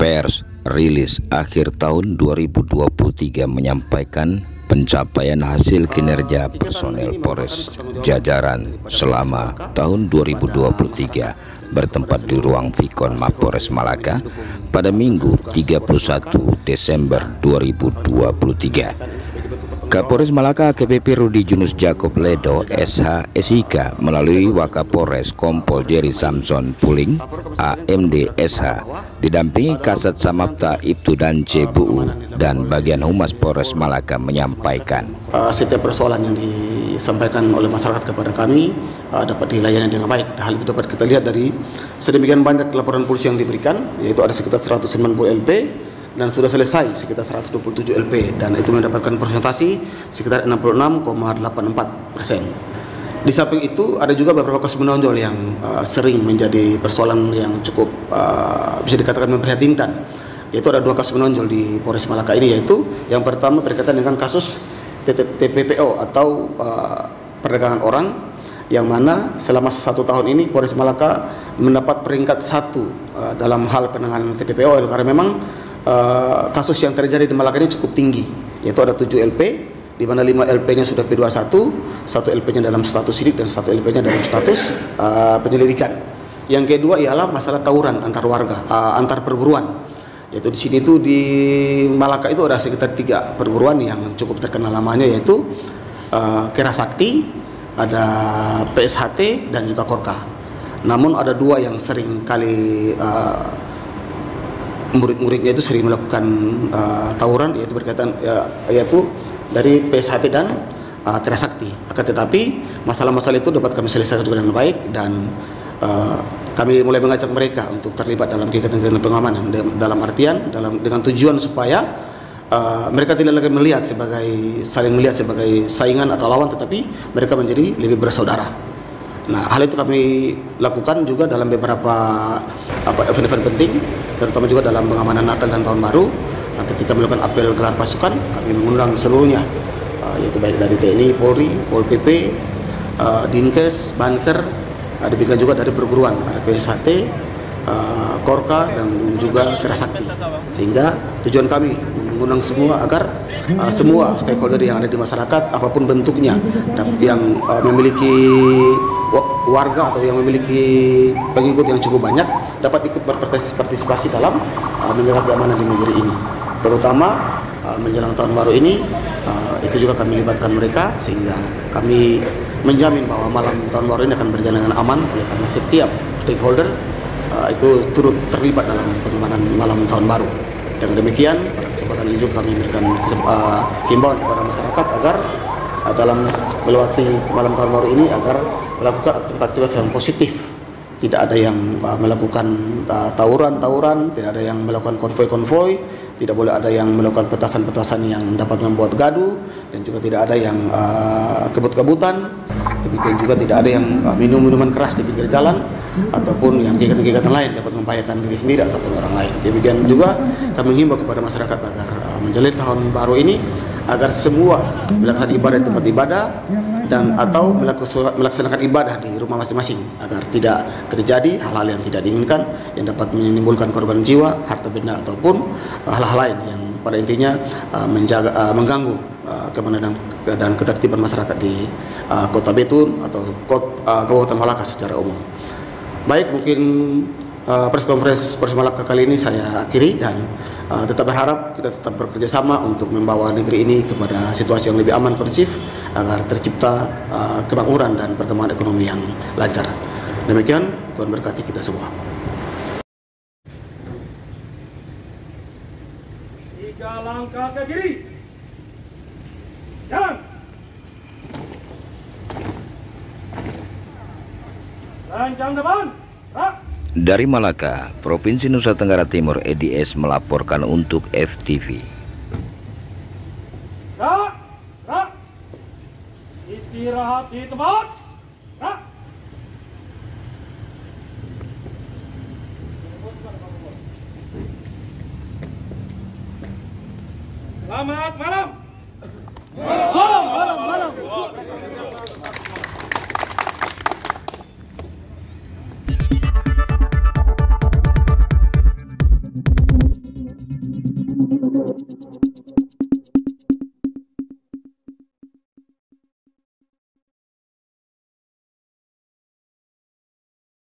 Pers rilis akhir tahun 2023 menyampaikan pencapaian hasil kinerja personel Polres jajaran selama tahun 2023 bertempat di ruang Vikon Mapolres Malaka pada Minggu 31 Desember 2023. Kapolres Malaka AKBP Rudi Junus Jacob Ledo SH SIK melalui Wakapolres Kompol Jerry Samson Puling AMD SH didampingi Kasat Samapta Ibtu dan CBU dan bagian Humas Polres Malaka menyampaikan setiap persoalan yang disampaikan oleh masyarakat kepada kami dapat dilayani dengan baik. Hal itu dapat kita lihat dari sedemikian banyak laporan polisi yang diberikan, yaitu ada sekitar 190 LP dan sudah selesai sekitar 127 LP, dan itu mendapatkan persentase sekitar 66,84%. Di samping itu ada juga beberapa kasus menonjol yang sering menjadi persoalan yang cukup bisa dikatakan memprihatinkan, yaitu ada 2 kasus menonjol di Polres Malaka ini, yaitu yang pertama berkaitan dengan kasus TPPO atau perdagangan orang, yang mana selama 1 tahun ini Polres Malaka mendapat peringkat 1 dalam hal penanganan TPPO, karena memang kasus yang terjadi di Malaka ini cukup tinggi, yaitu ada 7 LP, di mana 5 LP-nya sudah P21, 1 LP-nya dalam status sidik dan 1 LP-nya dalam status penyelidikan. Yang kedua ialah masalah tawuran antar warga, antar perguruan, yaitu di sini tuh di Malaka itu ada sekitar 3 perguruan yang cukup terkenal namanya, yaitu Kerasakti, ada PSHT dan juga Korka. Namun ada 2 yang sering kali murid-muridnya itu sering melakukan tawuran, yaitu berkaitan yaitu dari PSHT dan Kerasakti. Akan tetapi masalah-masalah itu dapat kami selesaikan juga dengan baik, dan kami mulai mengajak mereka untuk terlibat dalam kegiatan-kegiatan pengamanan, dalam artian dengan tujuan supaya mereka tidak lagi saling melihat sebagai saingan atau lawan, tetapi mereka menjadi lebih bersaudara. Nah, hal itu kami lakukan juga dalam beberapa event-event penting, terutama juga dalam pengamanan Natal dan Tahun Baru. Nah, ketika melakukan apel gelar pasukan, kami mengundang seluruhnya, yaitu baik dari TNI, Polri, Pol PP, Dinkes, Banser, demikian juga dari perguruan, ada PSHT, Korka, dan juga Kerasakti. Sehingga tujuan kami mengundang semua agar semua stakeholder yang ada di masyarakat, apapun bentuknya, yang memiliki warga atau yang memiliki pengikut yang cukup banyak, dapat ikut berpartisipasi dalam menjaga keamanan di negeri ini. Terutama menjelang tahun baru ini, itu juga kami libatkan mereka, sehingga kami menjamin bahwa malam tahun baru ini akan berjalan dengan aman, oleh karena setiap stakeholder itu turut terlibat dalam pengamanan malam tahun baru. Dengan demikian, pada kesempatan ini juga kami memberikan himbauan kepada masyarakat agar dalam melewati malam tahun baru ini agar melakukan aktivitas yang positif. Tidak ada yang melakukan tawuran, tidak ada yang melakukan konvoi, tidak boleh ada yang melakukan petasan-petasan yang dapat membuat gaduh, dan juga tidak ada yang kebut-kebutan. Demikian juga tidak ada yang minum-minuman keras di pinggir jalan, ataupun yang kegiatan-kegiatan lain dapat membahayakan diri sendiri ataupun orang lain. Demikian juga kami himbau kepada masyarakat agar menjalani tahun baru ini agar semua melaksanakan ibadah di tempat ibadah dan atau melaksanakan ibadah di rumah masing-masing, agar tidak terjadi hal-hal yang tidak diinginkan yang dapat menimbulkan korban jiwa, harta benda, ataupun hal-hal lain yang pada intinya mengganggu keamanan dan ketertiban masyarakat di Kota Betun atau Kabupaten Malaka secara umum. Baik, mungkin press conference Polres Malaka kali ini saya akhiri, dan tetap berharap kita tetap bekerja sama untuk membawa negeri ini kepada situasi yang lebih aman, kondusif, agar tercipta kemakmuran dan perkembangan ekonomi yang lancar. Demikian, Tuhan berkati kita semua. 3 langkah ke kiri. Jalan. Lancang depan. Dari Malaka, Provinsi Nusa Tenggara Timur, EDS melaporkan untuk FTV. Istirahat di tempat. Selamat malam. Malam.